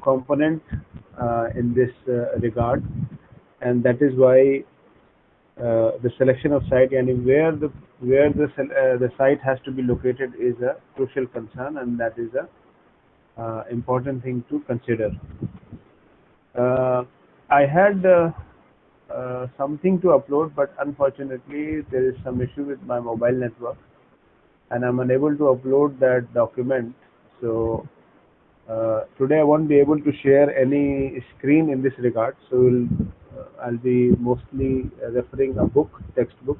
component in this regard, and that is why the selection of site and the site has to be located is a crucial concern, and that is a important thing to consider. Uh, I had something to upload, but unfortunately there is some issue with my mobile network, and I'm unable to upload that document. So today I won't be able to share any screen in this regard. So I'll be mostly referring a book, textbook,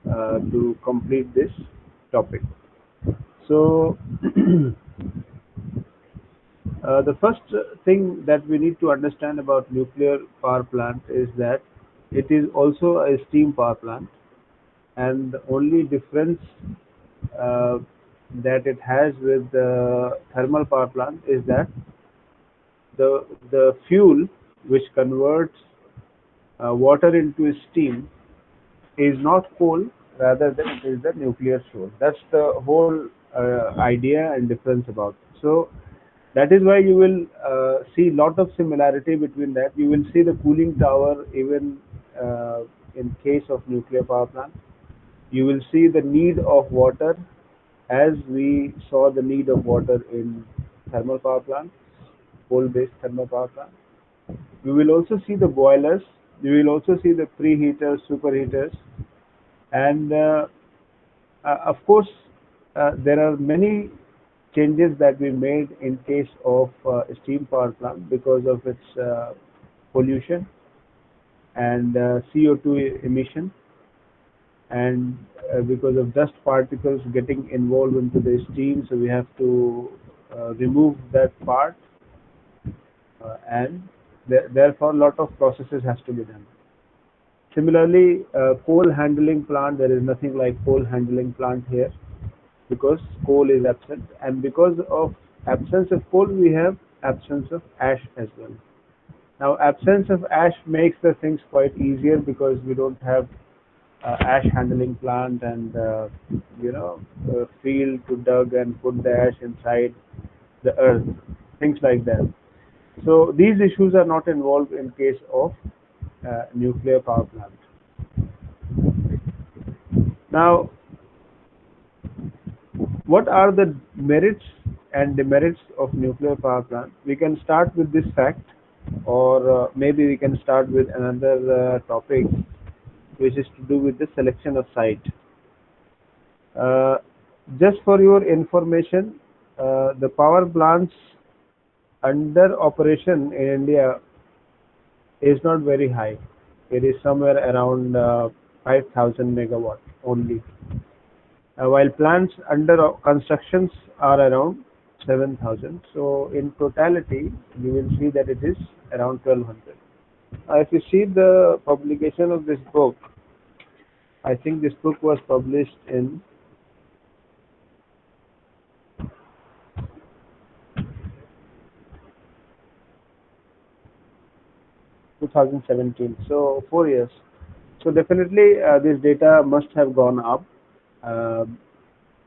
to complete this topic. So the first thing that we need to understand about nuclear power plant is that it is also a steam power plant, and the only difference uh, that it has with the thermal power plant is that the fuel which converts water into steam is not coal, rather than it is the nuclear source. That's the whole idea and difference about it. So that is why you will see lot of similarity between that. You will see the cooling tower even in case of nuclear power plant. You will see the need of water as we saw the need of water in thermal power plant, coal-based thermal power plant. We will also see the boilers. We will also see the preheaters, superheaters, and of course, there are many changes that we made in case of steam power plant because of its pollution and CO2 emission, and because of dust particles getting involved into the steam, so we have to remove that part, and therefore a lot of processes has to be done. Similarly, coal handling plant, there is nothing like coal handling plant here because coal is absent, and because of absence of coal, we have absence of ash as well. Now, absence of ash makes the things quite easier because we don't have ash handling plant and field to dug and put the ash inside the earth, things like that. So these issues are not involved in case of nuclear power plant. Now, what are the merits and demerits of nuclear power plant? We can start with this fact, or maybe we can start with another topic, which is to do with the selection of site. Uh, just for your information, the power plants under operation in India is not very high. It is somewhere around 5,000 megawatt only, while plants under constructions are around 7,000. So in totality, you will see that it is around 1,200. If you see the publication of this book, I think this book was published in 2017, so 4 years. So definitely this data must have gone up. Uh,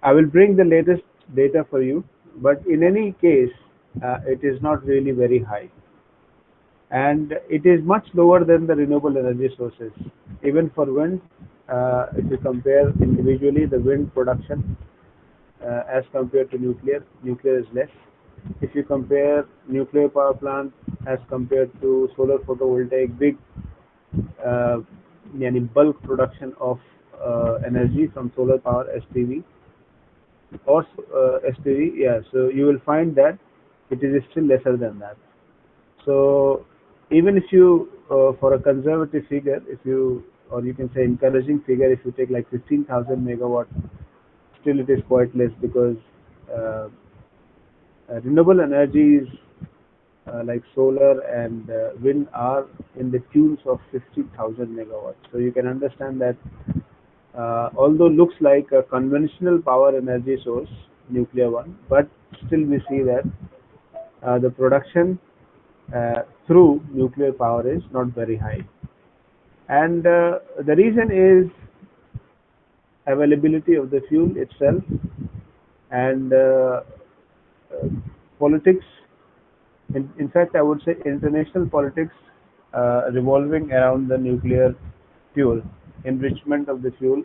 I will bring the latest data for you, but in any case, it is not really very high, and it is much lower than the renewable energy sources. Even for wind, if you compare individually the wind production as compared to nuclear, nuclear is less. If you compare nuclear power plant as compared to solar photovoltaic, big uh, yani bulk production of energy from solar power SPV or SPV, yeah. So you will find that it is still lesser than that. So even if you, for a conservative figure, if you, or you can say encouraging figure, if you take like 15,000 megawatt, still it is quite less because uh, renewable energies like solar and wind are in the tunes of 50,000 megawatts. So you can understand that although looks like a conventional power energy source, nuclear one, but still we see that the production through nuclear power is not very high. And the reason is availability of the fuel itself and uh, politics In fact, I would say international politics revolving around the nuclear fuel, enrichment of the fuel,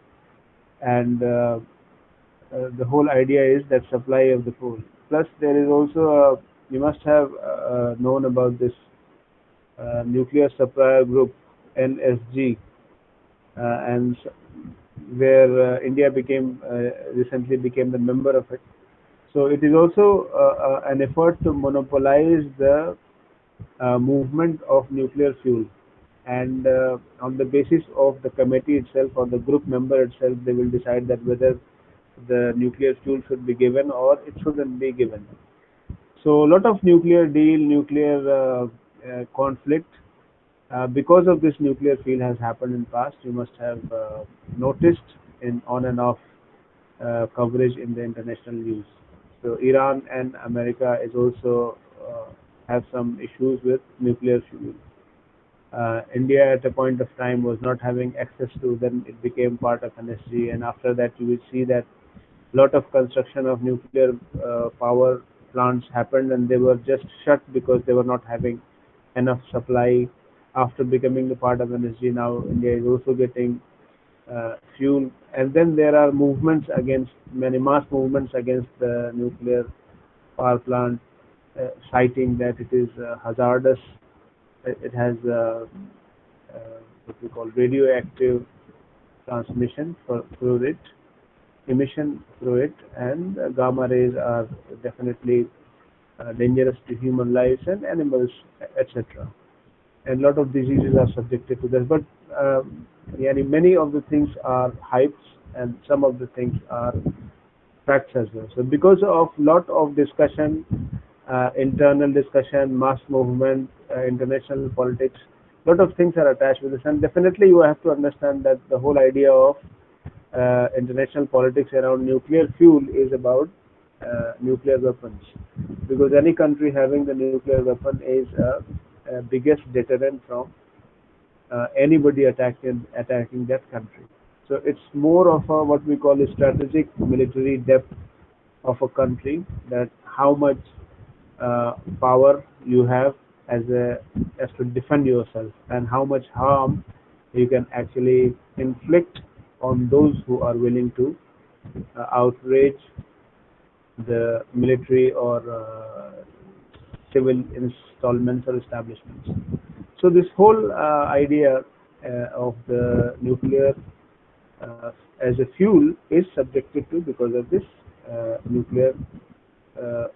and the whole idea is that supply of the fuel. Plus, there is also you must have known about this nuclear supplier group, NSG, and where India became recently became the member of it. So it is also an effort to monopolize the movement of nuclear fuel, and on the basis of the committee itself or the group member itself, they will decide that whether the nuclear fuel should be given or it shouldn't be given. So a lot of nuclear deal, nuclear conflict because of this nuclear field has happened in past. You must have noticed in on and off coverage in the international news. So Iran and America is also have some issues with nuclear fuel. India at a point of time was not having access to, then it became part of NSG, and after that you will see that lot of construction of nuclear power plants happened, and they were just shut because they were not having enough supply. After becoming the part of NSG, now India is also getting fuel, and then there are movements against many mass movements against the nuclear power plant, citing that it is hazardous. It has what we call radioactive transmission through it, emission through it, and gamma rays are definitely dangerous to human lives and animals, etc. And a lot of diseases are subjected to this. But many of the things are hypes, and some of the things are facts as well. So because of lot of discussion, internal discussion, mass movement, international politics, lot of things are attached with this, and definitely you have to understand that the whole idea of international politics around nuclear fuel is about nuclear weapons, because any country having the nuclear weapon is a biggest deterrent from anybody attacking that country. So it's more of a, what we call a strategic military depth of a country, that how much power you have as to defend yourself, and how much harm you can actually inflict on those who are willing to outrage the military or civil installments or establishments. So this whole idea of the nuclear as a fuel is subjected to because of this nuclear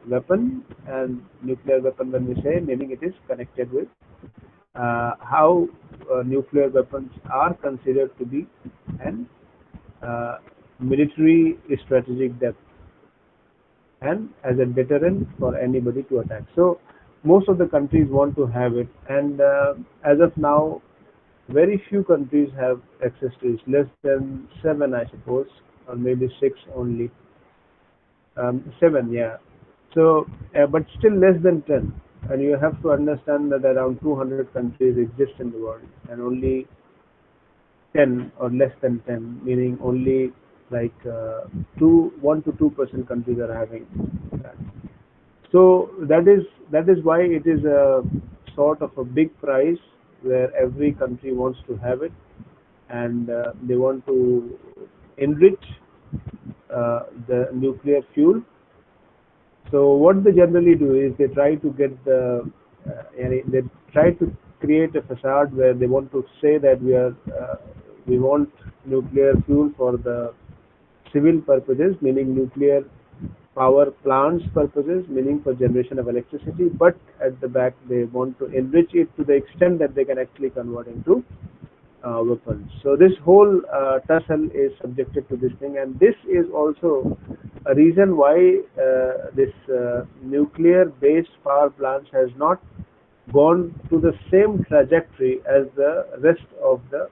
weapon. And nuclear weapon, when we say, meaning it is connected with how nuclear weapons are considered to be an military strategic depth and as a deterrent for anybody to attack. So most of the countries want to have it, and as of now, very few countries have access to it. Less than seven, I suppose, or maybe six only. Seven, yeah. So, but still less than 10. And you have to understand that around 200 countries exist in the world, and only 10 or less than 10, meaning only like 1 to 2% countries are having that. So that is why it is a sort of a big prize where every country wants to have it, and they want to enrich the nuclear fuel. So what they generally do is they try to get they try to create a facade where they want to say that we want nuclear fuel for the civil purposes, meaning nuclear power plants purposes, meaning for generation of electricity, but at the back they want to enrich it to the extent that they can actually convert into weapons. So this whole tussle is subjected to this thing, and this is also a reason why this nuclear-based power plants has not gone to the same trajectory as the rest of the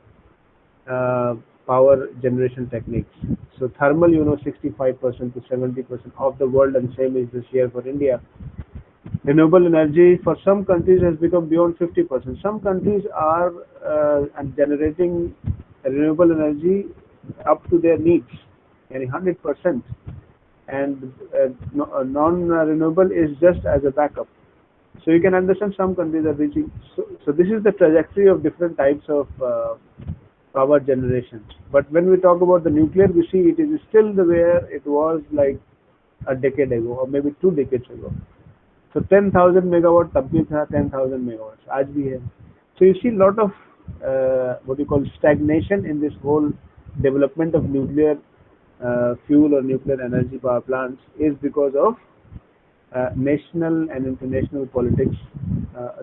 power generation techniques. So thermal, 65% to 70% of the world, and same is the share for India. Renewable energy for some countries has become beyond 50%. Some countries are generating renewable energy up to their needs, yani 100%, and non-renewable is just as a backup. So you can understand some countries are reaching. So this is the trajectory of different types of power generation. But when we talk about the nuclear, we see it is still the where it was like a decade ago or maybe 2 decades ago. So 10,000 megawatt तब भी था 10,000 megawatts आज भी है. So you see a lot of what you call stagnation in this whole development of nuclear fuel or nuclear energy power plants is because of national and international politics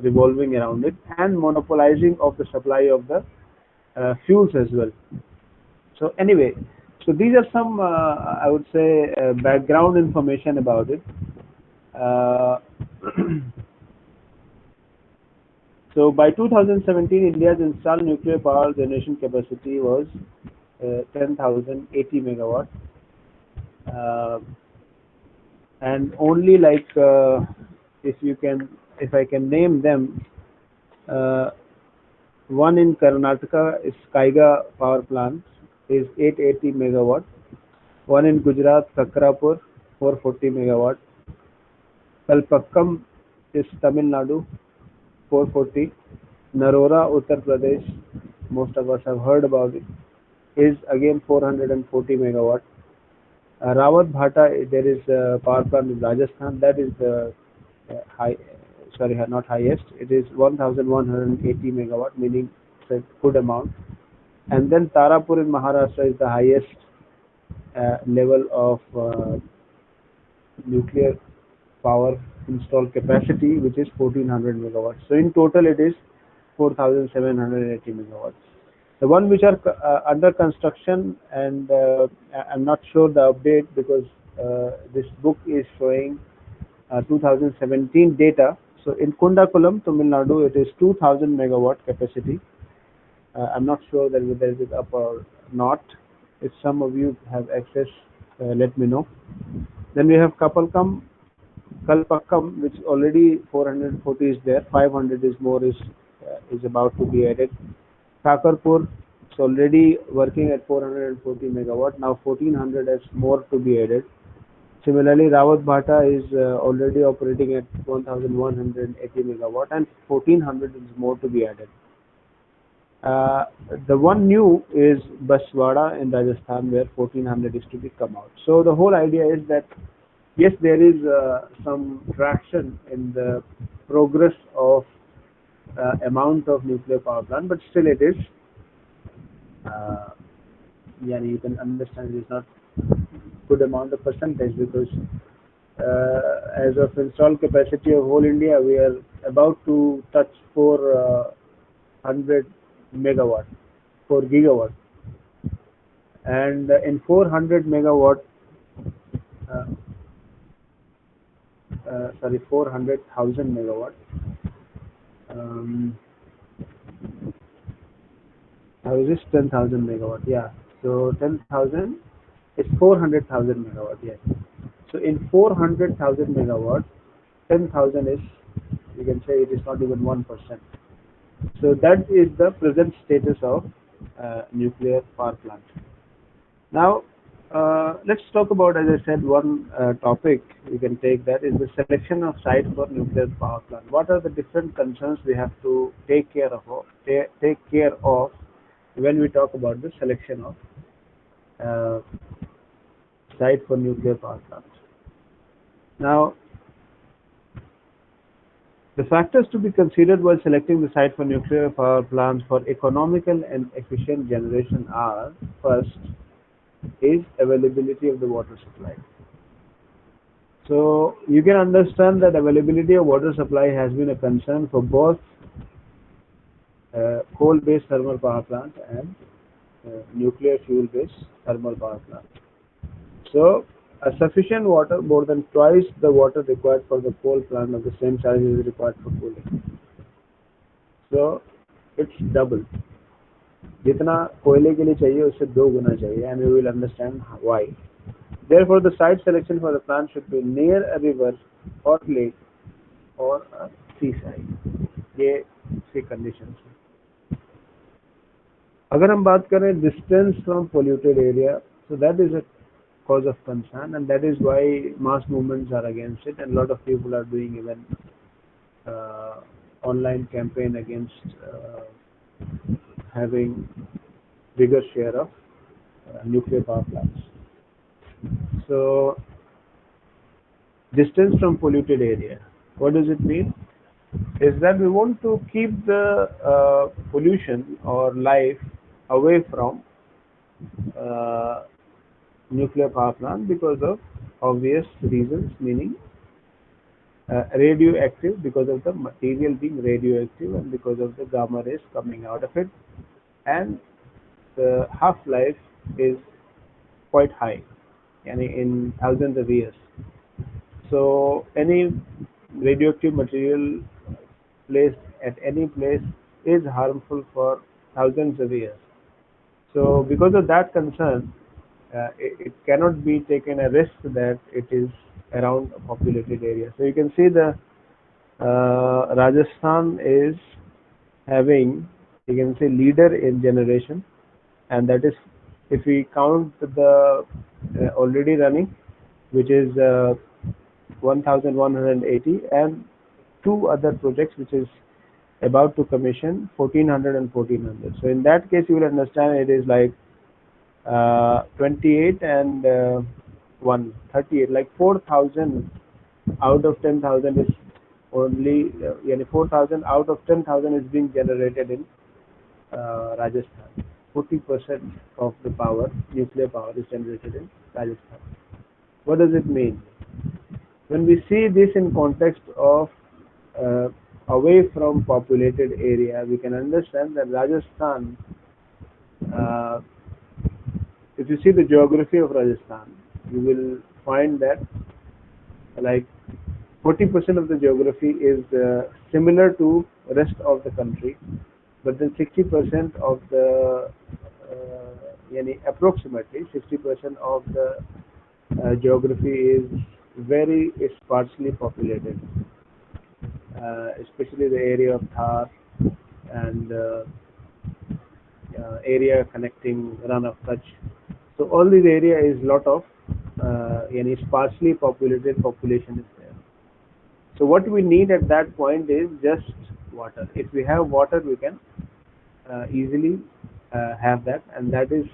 revolving around it and monopolizing of the supply of the fuels as well. So anyway, so these are some I would say background information about it. Uh, so by 2017, India's installed nuclear power generation capacity was 10,080 megawatt, uh, and only like if you can, if I can name them, uh, one in Karnataka is Kaiga power plant is 880 megawatt. One in Gujarat, Kakrapur, 440 megawatt. Kalpakkam is Tamil Nadu, 440. Narora, Uttar Pradesh, most of us have heard about it, is again 440 megawatt. Rawat Bhata, there is a power plant in Rajasthan, that is the high, sorry, not highest, it is 1180 megawatt, meaning it's a good amount. And then Tarapur in Maharashtra is the highest level of nuclear power installed capacity, which is 1400 megawatts. So in total, it is 4780 megawatts. The one which are under construction, and I'm not sure the update because this book is showing 2017 data. So in Kundakulam, Tamil Nadu, it is 2000 megawatt capacity. I'm not sure that whether it is up or not. If some of you have access, let me know. Then we have Kalpakkam, which already 440 is there. 500 is more is about to be added. Kakarpur is already working at 440 megawatt. Now 1400 has more to be added. Similarly, Rawat Bhata is already operating at 1180 megawatt, and 1400 is more to be added. The one new is Baswada in Rajasthan, where 1400 is to be come out. So the whole idea is that yes, there is some traction in the progress of amount of nuclear power plant, but still it is, yeah, you can understand it is not good amount of percentage because as of installed capacity of whole India, we are about to touch 400 megawatt, 4 gigawatt, and in 400 megawatt, uh, sorry, 400,000 megawatt. Um, how is this 10,000 megawatt? Yeah, so 10,000 is 400,000 megawatt. Yes. So in 400,000 megawatt, 10,000 is, you can say it is not even 1%. So that is the present status of nuclear power plant. Now, let's talk about, as I said, one topic we can take, that is the selection of site for nuclear power plant. What are the different concerns we have to take care of when we talk about the selection of uh, site for nuclear power plants? Now, the factors to be considered while selecting the site for nuclear power plants for economical and efficient generation are: first is availability of the water supply. So you can understand that availability of water supply has been a concern for both coal-based thermal power plant and nuclear fuel-based thermal power plant. So a sufficient water, more than twice the water required for the coal plant of the same size is required for cooling. So it's double. जितना कोयले के लिए चाहिए उससे 2 गुना चाहिए, and we will understand why. Therefore, the site selection for the plant should be near a river or lake or a seaside. ये 3 conditions हैं. अगर हम बात करें distance from polluted area, so that is a cause of concern, and that is why mass movements are against it, and a lot of people are doing even uh, online campaign against having bigger share of nuclear power plants. So distance from polluted area. What does it mean? Is that we want to keep the pollution or life away from uh, nuclear power plant because of obvious reasons, meaning radioactive, because of the material being radioactive and because of the gamma rays coming out of it, and the half-life is quite high, yani in thousands of years. So any radioactive material placed at any place is harmful for thousands of years. So because of that concern, it cannot be taken a risk that it is around a populated area. So you can see the Rajasthan is having, you can say, leader in generation, and that is, if we count the already running, which is 1180, and two other projects which is about to commission, 1400 and 1400. So in that case you will understand it is like 28 and 138, like 4000 out of 10,000 is only 4,000 out of 10,000 is being generated in Rajasthan. 40% of the power, nuclear power, is generated in Rajasthan. What does it mean? When we see this in context of uh, away from populated area, we can understand that Rajasthan, uh, if you see the geography of Rajasthan, you will find that like 40% of the geography is similar to rest of the country, but then 60% of the approximately 60% of the geography is sparsely populated, especially the area of Thar and area connecting Ran of Kutch. So all this area is lot of sparsely populated population is there. So what we need at that point is just water. If we have water, we can easily have that, and that is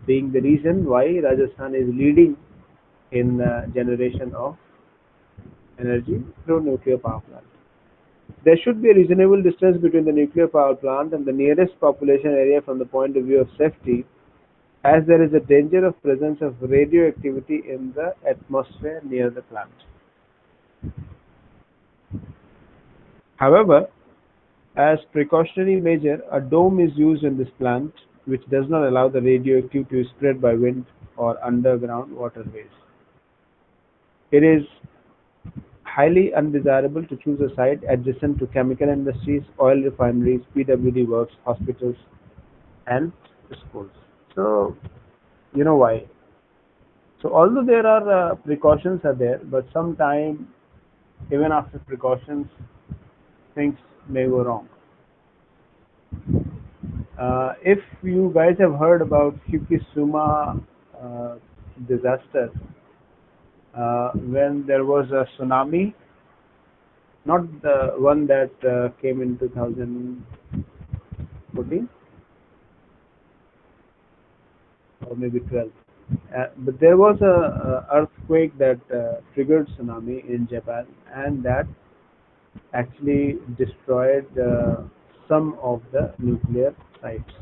being the reason why Rajasthan is leading in generation of energy through nuclear power plant. There should be a reasonable distance between the nuclear power plant and the nearest population area from the point of view of safety, as there is a danger of presence of radioactivity in the atmosphere near the plant. However, as precautionary measure, a dome is used in this plant which does not allow the radioactivity to spread by wind or underground waterways. It is highly undesirable to choose a site adjacent to chemical industries, oil refineries, PWD works, hospitals, and schools. So, you know why? So, although there are precautions are there, but sometimes even after precautions, things may go wrong. If you guys have heard about Fukushima uh, disaster, when there was a tsunami, not the one that came in 2014 or maybe 12, but there was a earthquake that triggered tsunami in Japan, and that actually destroyed some of the nuclear sites,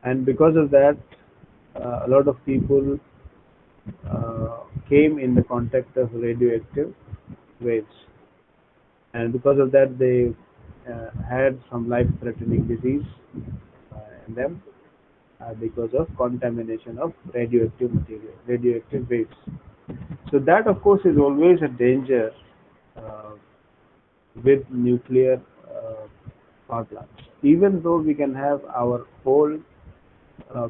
and because of that, a lot of people came in the contact of radioactive waves, and because of that, they had some life-threatening disease in them because of contamination of radioactive material, radioactive waves. So that, of course, is always a danger uh, with nuclear power plants. Even though we can have our whole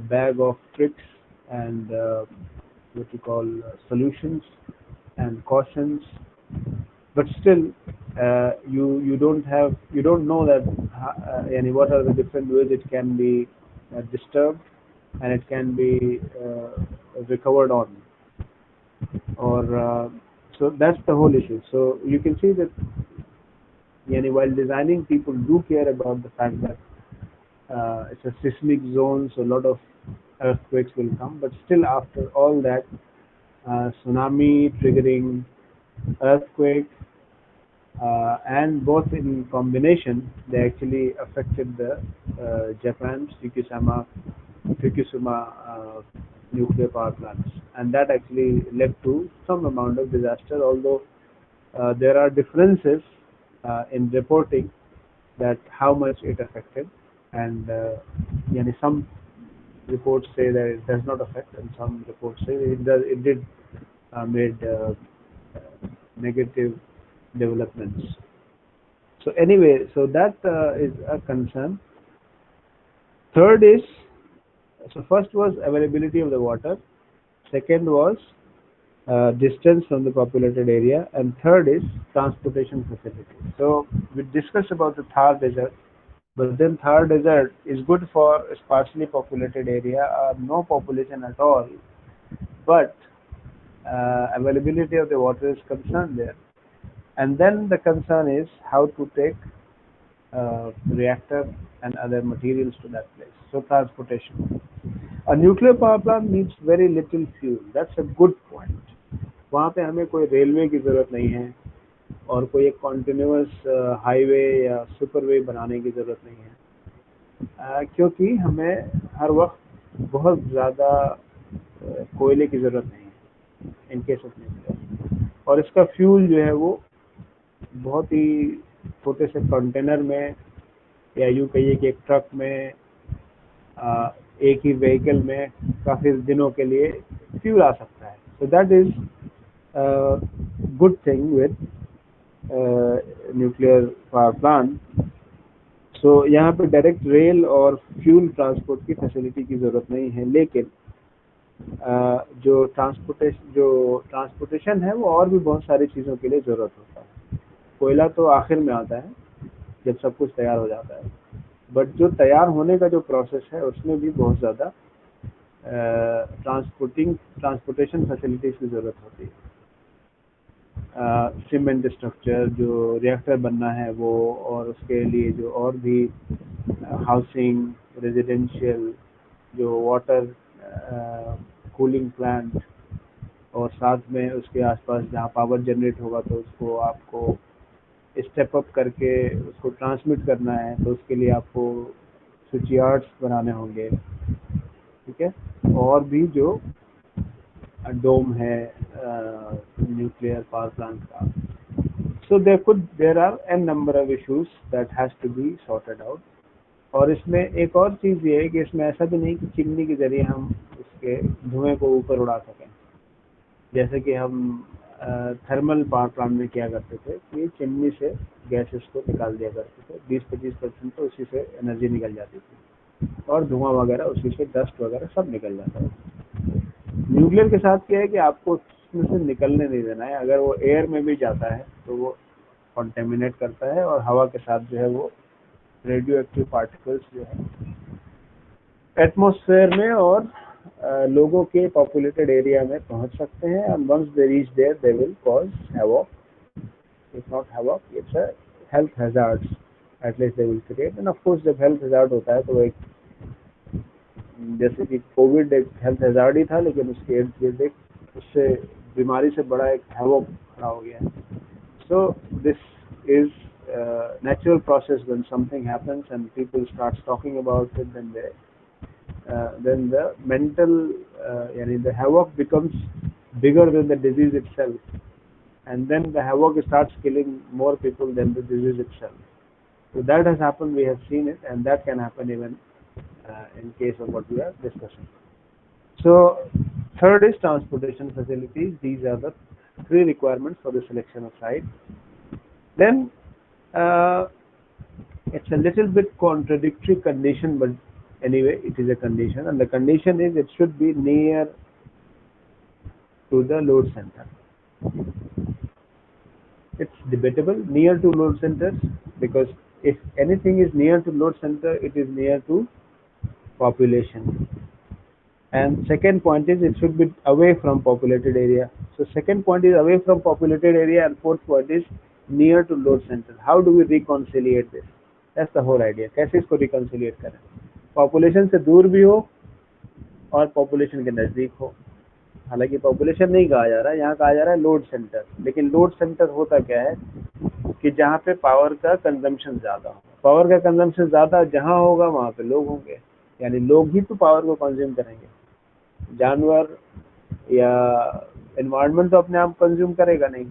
bag of tricks and what you call solutions and cautions, but still you don't know that what are the different ways it can be disturbed and it can be recovered on, or So that's the whole issue. So you can see that while designing, people do care about the fact that it's a seismic zone, so a lot of earthquakes will come. But still, after all that, tsunami triggering earthquake, and both in combination, they actually affected the Japan's Fukushima nuclear power plants, and that actually led to some amount of disaster. Although there are differences in reporting that how much it affected, and some reports say that it does not affect, and some reports say it does. It did made negative developments. So anyway, so that is a concern. Third is, so first was availability of the water. Second was distance from the populated area, and third is transportation facilities. So we discussed about the Thar Desert, but then Thar Desert is good for a sparsely populated area, no population at all, but availability of the water is concerned there. And then the concern is how to take reactor and other materials to that place. So transportation. A nuclear power plant needs very little fuel. That's a good point. वहाँ पे हमें कोई railway की ज़रूरत नहीं है और कोई एक कॉन्टिन्यूअस हाईवे या सुपरवे बनाने की ज़रूरत नहीं है, क्योंकि हमें हर वक्त बहुत ज़्यादा कोयले की ज़रूरत नहीं है इन केस ऑफ न्यूक्लियर, और इसका फ्यूल जो है वो बहुत ही छोटे से कंटेनर में या यूँ कहिए कि एक ट्रक में एक ही व्हीकल में काफ़ी दिनों के लिए फ्यूल आ सकता है. So that is good thing with nuclear power plant. So यहाँ पे डायरेक्ट रेल और फ्यूल ट्रांसपोर्ट की फैसिलिटी की ज़रूरत नहीं है, लेकिन जो ट्रांसपोर्टेशन है वो और भी बहुत सारी चीज़ों के लिए ज़रूरत होता है. कोयला तो आखिर में आता है जब सब कुछ तैयार हो जाता है, बट जो तैयार होने का जो प्रोसेस है उसमें भी बहुत ज़्यादा ट्रांसपोर्टेशन फैसिलिटीज़ की ज़रूरत होती है. सीमेंट स्ट्रक्चर, जो रिएक्टर बनना है वो, और उसके लिए जो और भी हाउसिंग, रेजिडेंशियल, जो वाटर कूलिंग प्लांट, और साथ में उसके आसपास जहाँ पावर जनरेट होगा तो उसको आपको स्टेप अप करके उसको ट्रांसमिट करना है, तो उसके लिए आपको स्विच यार्ड्स बनाने होंगे, ठीक है. और भी जो डोम है न्यूक्लियर पावर प्लांट का. So there are an number of issues that has to be sorted out. और इसमें एक और चीज़ ये है कि इसमें ऐसा भी नहीं कि चिमनी के जरिए हम उसके धुएं को ऊपर उड़ा सकें, जैसे कि हम थर्मल पावर प्लांट में किया करते थे कि चिमनी से गैसेस को निकाल दिया करते थे. 20-25% तो उसी से एनर्जी निकल जाती थी और धुआं वगैरह उसी से, डस्ट वगैरह सब निकल जाता है. न्यूक्लियर के साथ क्या है कि आपको उसमें से निकलने नहीं देना है. अगर वो एयर में भी जाता है तो वो कॉन्टेमिनेट करता है, और हवा के साथ जो है वो रेडियो एक्टिव पार्टिकल्स जो है एटमॉस्फेयर में और लोगों के पॉपुलेटेड एरिया में पहुंच सकते हैं. And once they reach there they will cause havoc. It's not havoc, it's a health hazards at least they will create. And of course जब हेल्थ हैजार्ड होता है तो एक, जैसे कि कोविड एक हेल्थ हैजार्ड ही था, लेकिन उसके इर्द गिर्द एक उससे बीमारी से बड़ा एक हैवॉक खड़ा हो गया है. So this is natural process. When something happens and people starts talking about it, then the mental the havoc becomes bigger than the disease itself, and then the havoc starts killing more people than the disease itself. So that has happened, we have seen it, and that can happen even in case of what we are discussing. So third is transportation facilities. These are the 3 requirements for the selection of site. Then it's a little bit contradictory condition, but anyway it is a condition, and the condition is it should be near to the load center. It's debatable, near to load centers, because if anything is near to load center, it is near to population. And second point is it should be away from populated area. So second point is away from populated area, and fourth point is near to load center. How do we reconciliate this? That's the whole idea. कैसे इसको reconciliate करें? Population से दूर भी हो और population के नजदीक हो. हालांकि पॉपुलेशन नहीं कहा जा रहा है, यहाँ कहा जा रहा है लोड सेंटर. लेकिन लोड सेंटर होता क्या है कि जहाँ पे पावर का कंजम्पशन ज्यादा हो. पावर का कंजम्पशन ज्यादा जहाँ होगा वहाँ पे लोग होंगे, यानी लोग ही तो पावर को कंज्यूम करेंगे. जानवर या एनवायरनमेंट तो अपने आप कंज्यूम करेगा नहीं.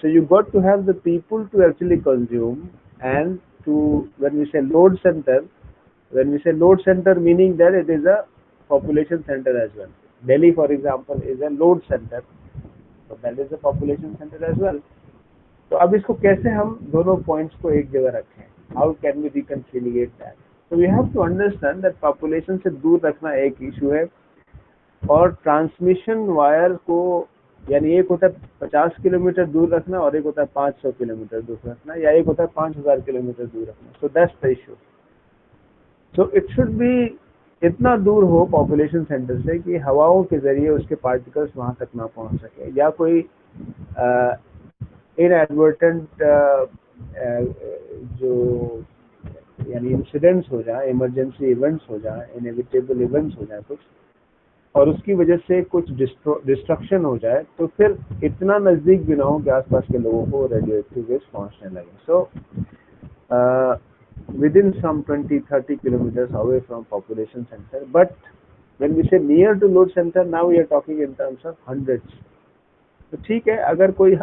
So you got to have the people to actually consume, and to when we say load center, meaning that it is a population center as well. Delhi, for example, is a load center, so that is a population center as well. तो अब इसको कैसे हम दोनों points को एक जगह रखें? How can we reconciliate that? So we have to understand that population से दूर रखना एक इशू है, और ट्रांसमिशन वायर को, यानी एक होता है 50 किलोमीटर दूर रखना और एक होता है 500 किलोमीटर दूर रखना, या एक होता है 5000 किलोमीटर दूर रखना. So that's the issue. So it should be इतना दूर हो पॉपुलेशन सेंटर से कि हवाओं के जरिए उसके पार्टिकल्स वहां तक ना पहुंच सके, या कोई इनएडवर्टेंट जो यानी इंसिडेंट्स हो जाए, इमरजेंसी इवेंट्स हो जाए, इनएविटेबल इवेंट्स हो जाए कुछ, और उसकी वजह से कुछ डिस्ट्रक्शन हो जाए, तो फिर इतना नजदीक भी ना हो कि आसपास के लोगों को रेडियो एक्टिव वेव्स पहुंचने लगे. सो within some 20-30 kilometers away from population center, but when we say near to load center, now we are talking in terms of hundreds. तो ठीक है, अगर कोई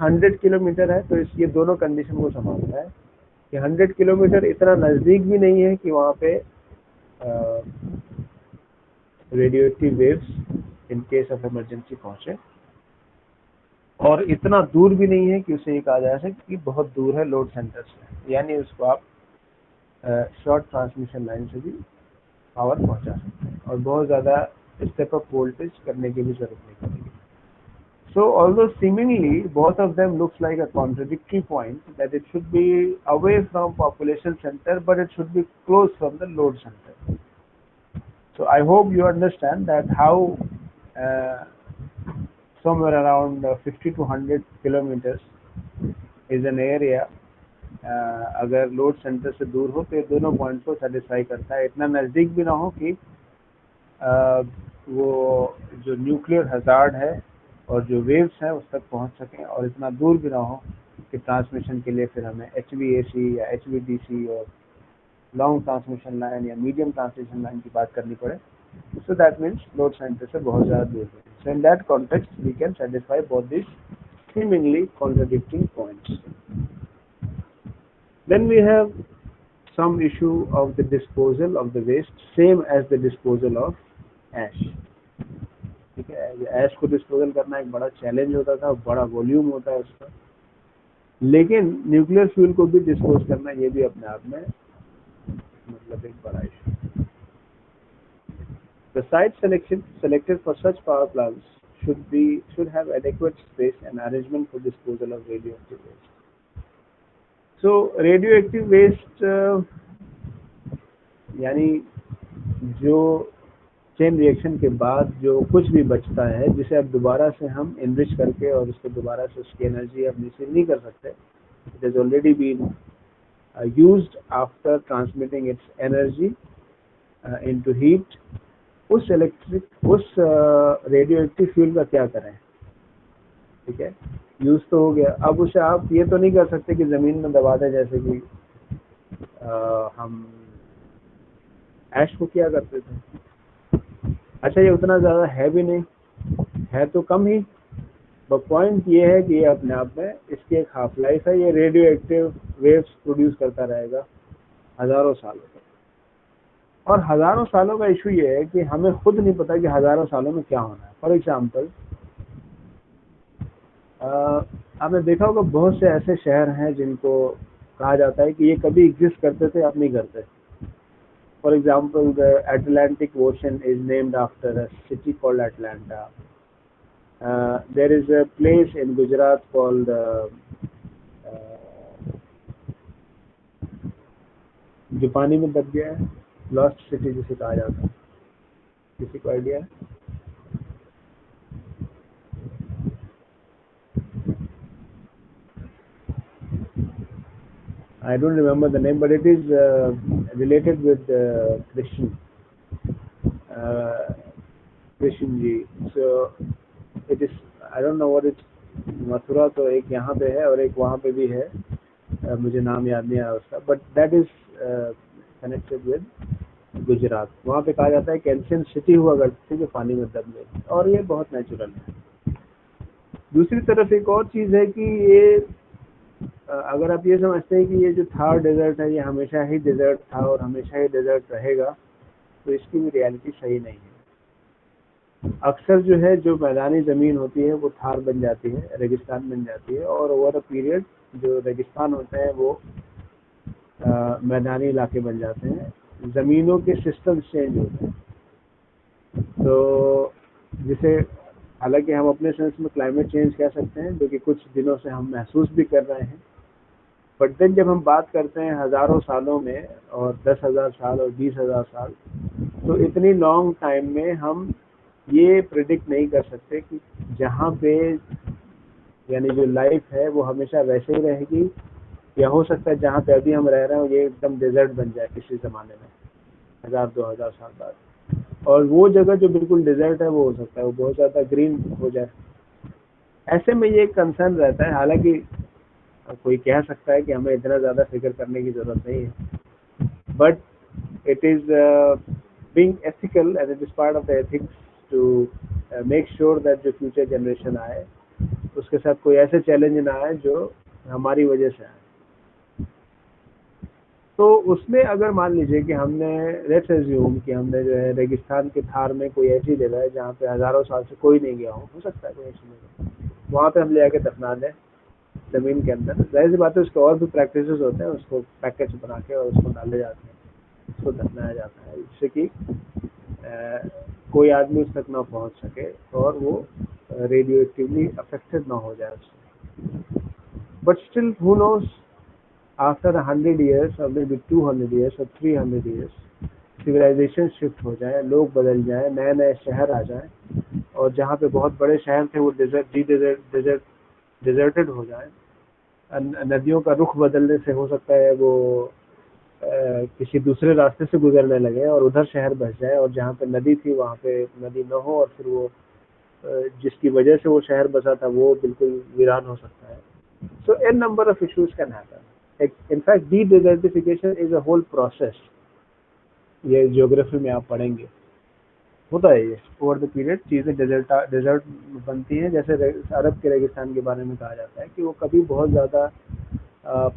100 किलोमीटर है तो ये दोनों कंडीशन को संभालता है कि 100 किलोमीटर इतना नजदीक भी नहीं है कि वहाँ पे radioactive waves in case of emergency पहुंचे, और इतना दूर भी नहीं है कि उसे ये कहा जा सके कि बहुत दूर है लोड सेंटर से, यानी उसको आप शॉर्ट ट्रांसमिशन लाइन से भी पावर पहुंचा सकते हैं और बहुत ज़्यादा स्टेप अप वोल्टेज करने की भी जरूरत नहीं पड़ेगी. So although seemingly both of them looks like a contradictory point, that it should be away from population center but it should be close from the load center. So I hope you understand that how somewhere around 50 to 100 kilometers is an area, अगर load centre से दूर हो तो ये दोनों point को satisfy करता है. इतना नज़दीक भी ना हो कि वो जो न्यूक्लियर हजार्ड है और जो वेव्स हैं उस तक पहुंच सकें, और इतना दूर भी ना हो कि ट्रांसमिशन के लिए फिर हमें HVAC या HVDC और लॉन्ग ट्रांसमिशन लाइन या मीडियम ट्रांसमिशन लाइन की बात करनी पड़े. So that means load centre से बहुत ज़्यादा दूर है. So in that context we can satisfy both this seemingly contradicting points. Then we have some issue of the disposal of the waste, same as the disposal of ash. ठीक है, ऐश को disposal करना एक बड़ा चैलेंज होता था, बड़ा volume होता है उसका, लेकिन न्यूक्लियर फ्यूल को भी डिस्पोज करना ये भी अपने आप में मतलब एक बड़ा issue. The site selected for such power plants should have adequate space and arrangement for disposal of radioactive waste. So radioactive waste यानी जो चेन रिएक्शन के बाद जो कुछ भी बचता है जिसे अब दोबारा से हम इनरिच करके और उसको दोबारा से उसकी एनर्जी अब रिसीव नहीं कर सकते, it has already been used after transmitting its energy into heat. उस रेडियोएक्टिव फ्यूल का क्या करें? ठीक है, यूज तो हो गया, अब उसे आप ये तो नहीं कर सकते कि जमीन में दबा दें जैसे कि हम ऐश को किया करते थे. अच्छा, ये उतना ज़्यादा है भी नहीं, है तो कम ही, बट पॉइंट ये है कि ये अपने आप में इसकी एक हाफ लाइफ है. ये रेडियो एक्टिव वेव्स प्रोड्यूस करता रहेगा हज़ारों सालों तक, और हज़ारों सालों का इशू ये है कि हमें खुद नहीं पता कि हज़ारों सालों में क्या होना है. फॉर एग्जाम्पल, आपने देखा होगा बहुत से ऐसे शहर हैं जिनको कहा जाता है कि ये कभी एग्जिस्ट करते थे, अब नहीं करते. For example, the Atlantic Ocean is named after a city called Atlanta. There is a place in Gujarat called जो पानी में दब गया है, लॉस्ट सिटी जिसे कहा जाता है. किसी को आइडिया है? I don't remember the name, but it is related with Krishna. Uh, Krishna ji. So it is. I don't know what it's. Mathura तो एक यहाँ पे है और एक वहाँ पे भी है, मुझे नाम याद नहीं आया उसका, but that is connected with Gujarat. वहाँ पे कहा जाता है कि एंशियंट सिटी हुआ करती थी जो पानी में दब गई, और ये बहुत नेचुरल है। दूसरी तरफ एक और चीज़ है कि ये अगर आप ये समझते हैं कि ये जो थार डेजर्ट है ये हमेशा ही डेजर्ट था और हमेशा ही डेजर्ट रहेगा, तो इसकी भी रियलिटी सही नहीं है। अक्सर जो है जो मैदानी ज़मीन होती है वो थार बन जाती है, रेगिस्तान बन जाती है, और ओवर अ पीरियड जो रेगिस्तान होते हैं वो मैदानी इलाके बन जाते हैं। ज़मीनों के सिस्टम चेंज होते हैं, तो जिसे हालांकि हम अपने सेंस में क्लाइमेट चेंज कह सकते हैं, जो कि कुछ दिनों से हम महसूस भी कर रहे हैं, बट देन जब हम बात करते हैं हज़ारों सालों में और 10,000 साल और 20,000 साल, तो इतनी लॉन्ग टाइम में हम ये प्रिडिक्ट नहीं कर सकते कि जहाँ पे यानी जो लाइफ है वो हमेशा वैसे ही रहेगी, या हो सकता है जहाँ पे अभी हम रह रहे हैं ये एकदम डेजर्ट बन जाए किसी ज़माने में 1,000-2,000 साल बाद, और वो जगह जो बिल्कुल डेजर्ट है वो हो सकता है वो बहुत ज़्यादा ग्रीन हो जाए। ऐसे में ये कंसर्न रहता है। हालांकि कोई कह सकता है कि हमें इतना ज़्यादा फिक्र करने की ज़रूरत नहीं है, but it is being ethical and it is part of the ethics to make sure that जो future generation आए उसके साथ कोई ऐसे चैलेंज ना आए जो हमारी वजह से आए। तो उसमें अगर मान लीजिए कि हमने लेट्स एज्यूम कि हमने जो है रेगिस्तान के थार में कोई ऐसी जगह है जहाँ पे हज़ारों साल से कोई नहीं गया हो सकता है कोई ऐसी जगह, वहाँ पे हम ले आके दफना दें ज़मीन के अंदर। जाहिर सी बात है उसके और भी प्रैक्टिसेस होते हैं, उसको पैकेज बना के और उसको डाले जाते हैं, उसको दफनाया जाता है, जिससे कि कोई आदमी उस तक ना पहुंच सके और वो रेडियो एक्टिवली अफेक्टेड ना हो जाए उससे। But still who knows, after 100 years और मे बी 200 years और 300 years सिविलाइजेशन शिफ्ट हो जाए, लोग बदल जाए, नए नए शहर आ जाए, और जहाँ पे बहुत बड़े शहर थे वो डिजर्टेड हो जाए, नदियों का रुख बदलने से हो सकता है वो किसी दूसरे रास्ते से गुजरने लगे और उधर शहर बस जाए, और जहाँ पे नदी थी वहाँ पे नदी न हो, और फिर वो जिसकी वजह से वो शहर बसा था वो बिल्कुल वीरान हो सकता है। So an number of issues can happen. In fact the desertification is a whole process, ये ज्योग्राफी में आप पढ़ेंगे, होता है ये ओवर द पीरियड चीज़ें डेजर्ट बनती हैं। जैसे अरब के रेगिस्तान के बारे में कहा जाता है कि वो कभी बहुत ज़्यादा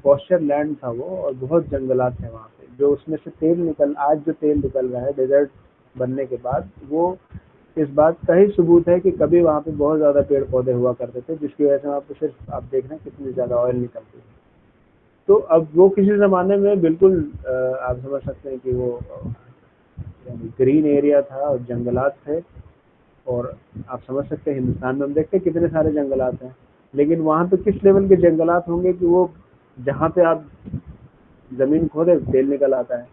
पॉस्चर लैंड था वो, और बहुत जंगलात थे वहाँ पे, जो उसमें से आज जो तेल निकल रहा है डेजर्ट बनने के बाद, वो इस बात का ही सबूत है कि कभी वहाँ पे बहुत ज़्यादा पेड़ पौधे हुआ करते थे, जिसकी वजह से वहाँ पे सिर्फ आप देख रहे हैं कितनी ज़्यादा ऑयल निकलती है। तो अब वो किसी ज़माने में बिल्कुल आप समझ सकते हैं कि वो यानी ग्रीन एरिया था और जंगलात थे, और आप समझ सकते हैं हिंदुस्तान में हम देखते हैं कितने सारे जंगलात हैं, लेकिन वहाँ पे किस लेवल के जंगलात होंगे कि वो जहाँ पे आप ज़मीन खोदे तेल निकल आता है,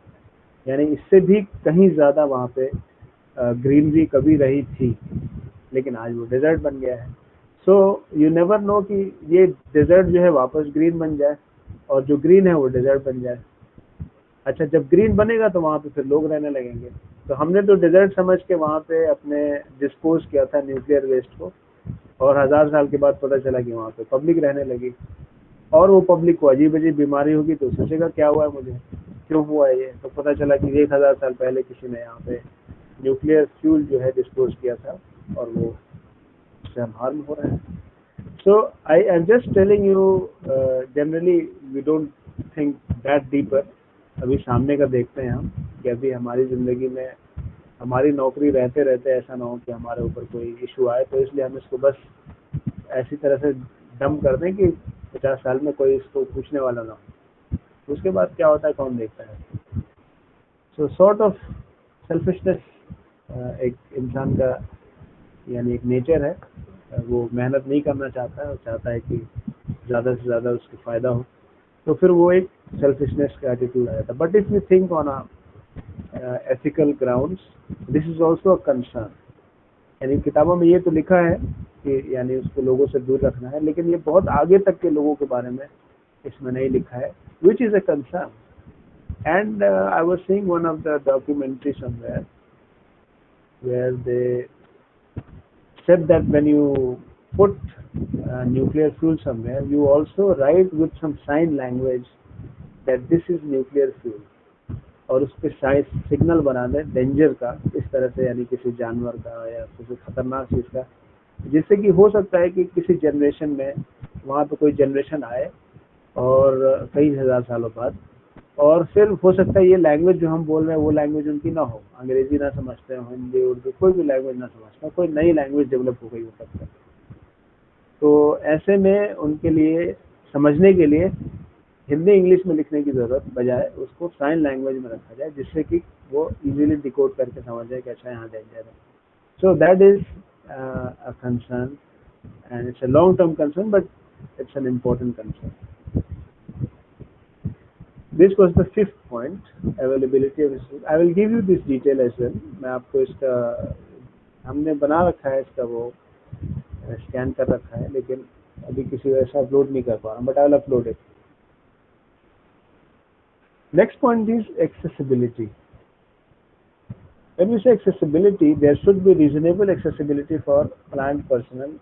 यानी इससे भी कहीं ज़्यादा वहाँ पे ग्रीनरी कभी रही थी, लेकिन आज वो डेजर्ट बन गया है। सो यू नेवर नो कि ये डेजर्ट जो है वापस ग्रीन बन जाए और जो ग्रीन है वो डेजर्ट बन जाए। अच्छा, जब ग्रीन बनेगा तो वहाँ पे फिर लोग रहने लगेंगे। तो हमने तो डेजर्ट समझ के वहाँ पे अपने डिस्पोज किया था न्यूक्लियर वेस्ट को, और 1,000 साल के बाद पता चला कि वहाँ पे पब्लिक रहने लगी, और वो पब्लिक को अजीब अजीब बीमारी होगी, तो सोचेगा क्या हुआ है मुझे, क्यों हुआ है ये, तो पता चला कि 1,000 साल पहले किसी ने यहाँ पे न्यूक्लियर फ्यूल जो है डिस्पोज किया था, और वो उससे हम हार्म हो रहे हैं। So I am just telling you, generally we don't think that deeper. अभी सामने का देखते हैं हम कि अभी हमारी ज़िंदगी में हमारी नौकरी रहते रहते ऐसा ना हो कि हमारे ऊपर कोई इशू आए, तो इसलिए हम इसको बस ऐसी तरह से डम कर दें कि 50 साल में कोई इसको पूछने वाला ना हो। उसके बाद क्या होता है कौन देखता है। सो सॉर्ट ऑफ सेल्फिशनेस एक इंसान का यानी एक नेचर है, वो मेहनत नहीं करना चाहता है और चाहता है कि ज़्यादा से ज़्यादा उसको फ़ायदा हो, तो फिर वो एक सेल्फिशनेस का एटीट्यूड आ जाता है। But if you think on a ethical grounds, this is also a concern. यानी किताबों में ये तो लिखा है कि यानी उसको लोगों से दूर रखना है, लेकिन ये बहुत आगे तक के लोगों के बारे में इसमें नहीं लिखा है, which is a concern. And I was seeing one of the documentary somewhere where they said that when you put nuclear fuel somewhere, you also write with some sign language that this is nuclear fuel, और उस पर science signal बना दें danger का, इस तरह से, यानी किसी जानवर का या किसी खतरनाक चीज़ का, जिससे कि हो सकता है कि किसी जनरेशन में वहाँ पे कोई जनरेशन आए और कई हजार सालों बाद, और फिर हो सकता है ये लैंग्वेज जो हम बोल रहे हैं वो लैंग्वेज उनकी ना हो, अंग्रेजी ना समझते हो, हिंदी उर्दू कोई भी लैंग्वेज ना समझते हो, कोई नई लैंग्वेज डेवलप हो गई हो सकता है। तो ऐसे में उनके लिए समझने के लिए हिंदी इंग्लिश में लिखने की जरूरत बजाय उसको साइन लैंग्वेज में रखा जाए, जिससे कि वो इजीली डिकोड करके समझ जाए कि अच्छा यहाँ डेंजर है। So that is a concern, and it's a long term concern, but it's an important concern. This was the fifth point, availability of resources. I will give you this detail as well. मैं आपको इसका, हमने बना रखा है इसका, वो scan कर रखा है, लेकिन अभी किसी वजह से अपलोड नहीं कर पा रहा, but I will upload it. Next point is accessibility. When we say accessibility, there should be reasonable accessibility for plant personnel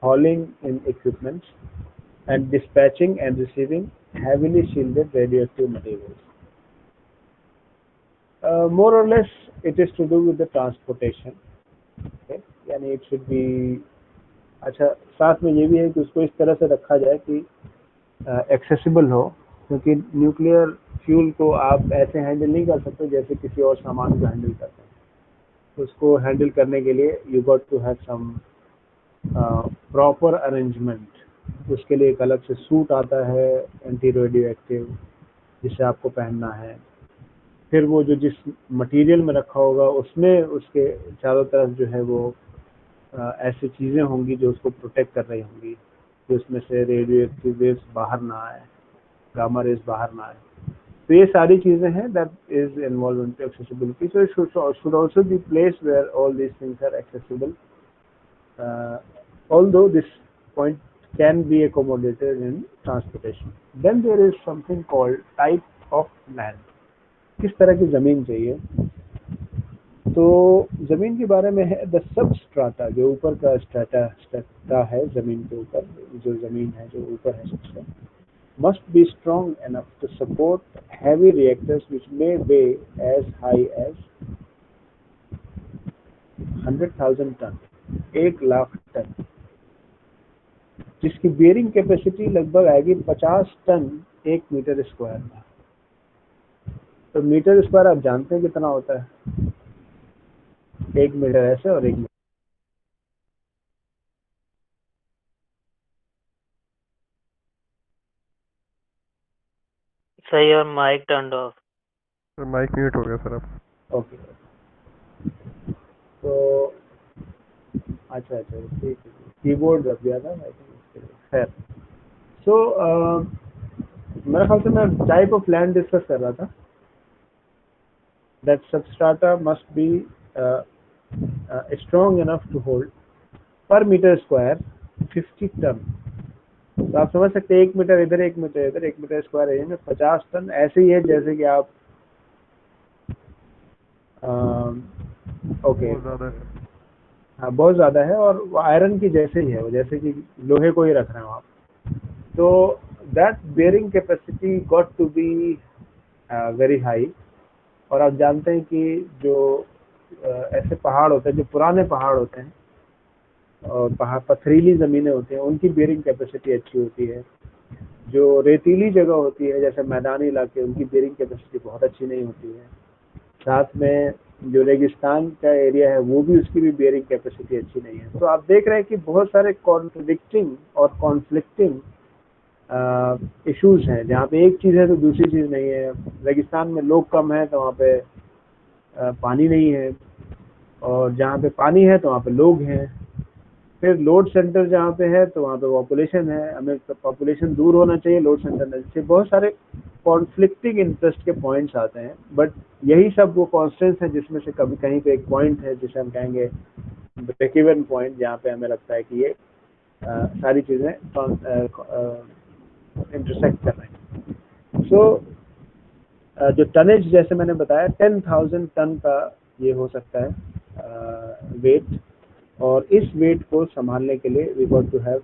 hauling in equipment and dispatching and receiving heavily shielded radioactive materials. More or less, it is to do with the transportation. Okay? यानी it should be, अच्छा साथ में ये भी है कि उसको इस तरह से रखा जाए कि एक्सेसिबल हो, क्योंकि न्यूक्लियर फ्यूल को आप ऐसे हैंडल नहीं कर सकते जैसे किसी और सामान को हैंडल करते हैं. उसको हैंडल करने के लिए you got to have some proper arrangement. उसके लिए एक अलग से सूट आता है एंटी रेडियो एक्टिव, जिसे आपको पहनना है. फिर वो जो जिस मटेरियल में रखा होगा उसमें उसके चारों तरफ जो है वो ऐसी चीज़ें होंगी जो उसको प्रोटेक्ट कर रही होंगी कि उसमें से रेडियो एक्टिव वेव्स बाहर ना आए, गामा रेज बाहर ना आए. तो ये सारी चीज़ें हैं that is involved into accessibility. So it should also be placed where all these things are accessible. Although this point can be accommodated in transportation. Then there is something called type of land. किस तरह की ज़मीन चाहिए? तो ज़मीन के बारे में है द सबस्ट्राटा, जो ऊपर का स्ट्राटा है ज़मीन के ऊपर, जो ज़मीन है जो ऊपर है सबसे, must be strong enough to support heavy reactors which may weigh as high as 100,000 ton, 1,00,000 ton, जिसकी बेयरिंग कैपेसिटी लगभग आएगी 50 टन 1 मीटर स्क्वायर में. तो मीटर स्क्वायर आप जानते हैं कितना होता है? 1 मीटर ऐसे और 1 मीटर. सही. और mic turn off. Sir mic mute हो गया सर अब. ओके. तो अच्छा ठीक है, कीबोर्ड रख दिया था आई थिंक. खैर, सो मेरे ख्याल से मैं टाइप ऑफ लैंड डिस्कस कर रहा था. That substrata must be strong enough to hold per metre square 50 ton. तो आप समझ सकते हैं 1 मीटर इधर 1 मीटर इधर, 1 मीटर स्क्वायर एरिया में 50 टन. ऐसे ही है जैसे कि आप ओके, हाँ बहुत ज़्यादा है, और वो आयरन की जैसे ही है, वो जैसे कि लोहे को ही रख रहे हो आप. तो that bearing capacity got to be very high. और आप जानते हैं कि जो ऐसे पहाड़ होते हैं, जो पुराने पहाड़ होते हैं और पहाड़ पथरीली ज़मीनें होती हैं, उनकी बेयरिंग कैपेसिटी अच्छी होती है. जो रेतीली जगह होती है जैसे मैदानी इलाके, उनकी बेयरिंग कैपेसिटी बहुत अच्छी नहीं होती है. साथ में जो रेगिस्तान का एरिया है वो भी, उसकी भी बेयरिंग कैपेसिटी अच्छी नहीं है. तो आप देख रहे हैं कि बहुत सारे कॉन्ट्रडिक्टिंग और कॉन्फ्लिक्टिंग इश्यूज हैं. जहाँ पे एक चीज़ है तो दूसरी चीज़ नहीं है. रेगिस्तान में लोग कम हैं तो वहाँ पे पानी नहीं है, और जहाँ पे पानी है तो वहाँ पे लोग हैं. फिर लोड सेंटर जहाँ पे है तो वहाँ पे पॉपुलेशन है. हमें पॉपुलेशन दूर होना चाहिए लोड सेंटर से. बहुत सारे कॉन्फ्लिक्टिंग इंटरेस्ट के पॉइंट्स आते हैं, बट यही सब वो कॉन्स्टेंट्स हैं जिसमें से कभी कहीं पे एक पॉइंट है जिसे हम कहेंगे ब्रेक इवन पॉइंट, जहाँ पे हमें लगता है कि ये सारी चीजें इंटरसेक्ट कर रहे हैं। सो जो टनेज जैसे मैंने बताया 10,000 टन का ये हो सकता है वेट, और इस वेट को संभालने के लिए we got to have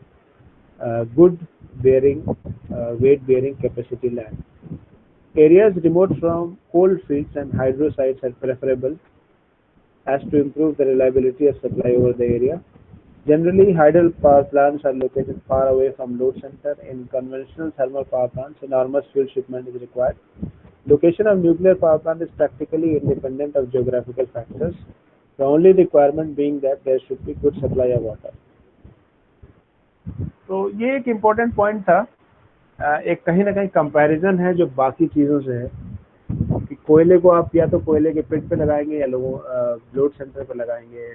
good bearing weight bearing capacity land. Areas remote from coal fields and hydro sites are preferable as to improve the reliability of supply over the area. Generally, hydel power plants are located far away from load center. In conventional thermal power plants, enormous fuel shipment is required. Location of nuclear power plant is practically independent of geographical factors, the only requirement being that there should be good supply of water. तो ये एक important point था। एक कहीं ना कहीं comparison है जो बाकी चीज़ों से है कि कोयले को आप या तो कोयले के पिट पे लगाएंगे या लोगों लोड सेंटर पे लगाएंगे।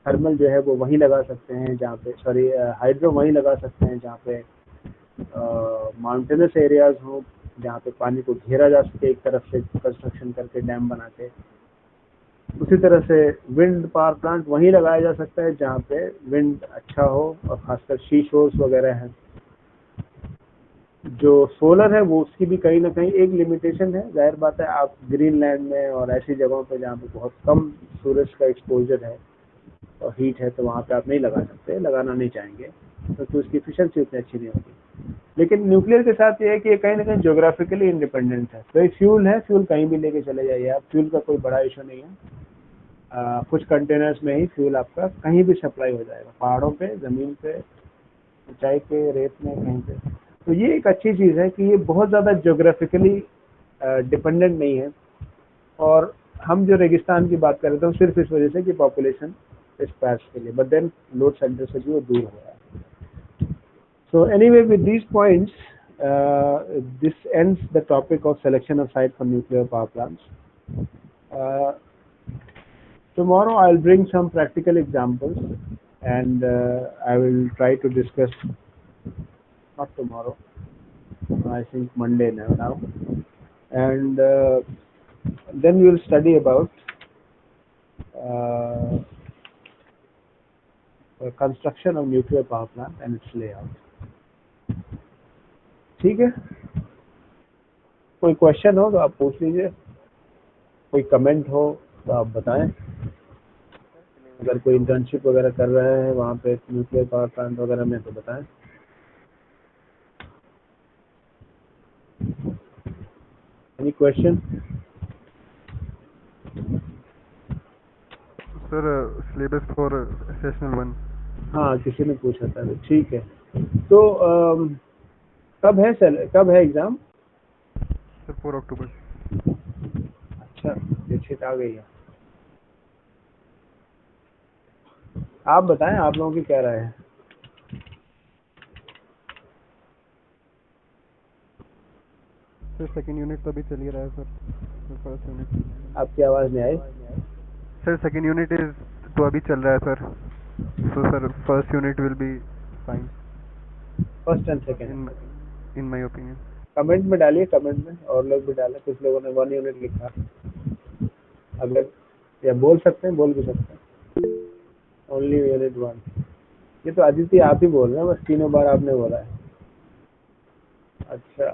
थर्मल जो है वो वहीं लगा सकते हैं जहाँ पे, सॉरी हाइड्रो वहीं लगा सकते हैं जहाँ पे माउंटेनस एरियाज हो, जहाँ पे पानी को घेरा जा सके एक तरफ से कंस्ट्रक्शन करके डैम बना के। उसी तरह से विंड पावर प्लांट वहीं लगाया जा सकता है जहाँ पे विंड अच्छा हो, और खासकर शी शोर्स वगैरह हैं। जो सोलर है वो उसकी भी कहीं ना कहीं एक लिमिटेशन है, जाहिर बात है आप ग्रीनलैंड में और ऐसी जगहों पे जहाँ पे बहुत कम सूरज का एक्सपोजर है और हीट है, तो वहाँ पे आप नहीं लगा सकते, लगाना नहीं चाहेंगे तो उसकी एफिशिएंसी उतनी अच्छी नहीं होगी। लेकिन न्यूक्लियर के साथ ये है कि ये कहीं ना कहीं ज्योग्राफिकली इंडिपेंडेंट है। तो एक फ्यूल है, फ्यूल कहीं भी लेके चले जाइए आप, फ्यूल का कोई बड़ा इशू नहीं है। कुछ कंटेनर्स में ही फ्यूल आपका कहीं भी सप्लाई हो जाएगा, पहाड़ों पे, ज़मीन पे, ऊंचाई पे, रेत में, कहीं पे। तो ये एक अच्छी चीज़ है कि ये बहुत ज़्यादा ज्योग्राफिकली डिपेंडेंट नहीं है। और हम जो रेगिस्तान की बात कर रहे थे सिर्फ इस वजह से कि पॉपुलेशन स्पैर्स के लिए, बट देन लोड सेंटर से भी वो दूर हो रहा है। So anyway, with these points this ends the topic of selection of site for nuclear power plants. Tomorrow I'll bring some practical examples, and I will try to discuss, not tomorrow, I think Monday now, and then we'll study about the construction of nuclear power plant and its layout. ठीक है, कोई question हो तो आप पूछ लीजिए, कोई comment हो तो आप बताएं। अगर कोई इंटर्नशिप वगैरह कर रहे हैं वहाँ पे न्यूक्लियर पावर प्लांट वगैरह में तो बताएं। Any question? Sir syllabus for sessional 1। हाँ, किसी ने पूछा था, ठीक है। तो कब है एग्जाम? सर 4 अक्टूबर। अच्छा, डेट आ गई है। आप बताएं, आप लोगों की क्या राय है? सर सेकंड यूनिट तो अभी चल ही रहा है सर, फर्स्ट यूनिट। आपकी आवाज़ नहीं आई। सर सेकंड यूनिट इज तो अभी चल रहा है sir, so sir first unit will be fine. First and second in my opinion. Comment में डालिए, कमेंट में, और लोग भी डालें। कुछ लोगों ने 1 यूनिट लिखा, अगर या बोल सकते हैं, बोल भी सकते हैं। Only unit 1। ये तो आदित्य आप ही बोल रहे हैं, बस तीनों बार आपने बोला है। अच्छा।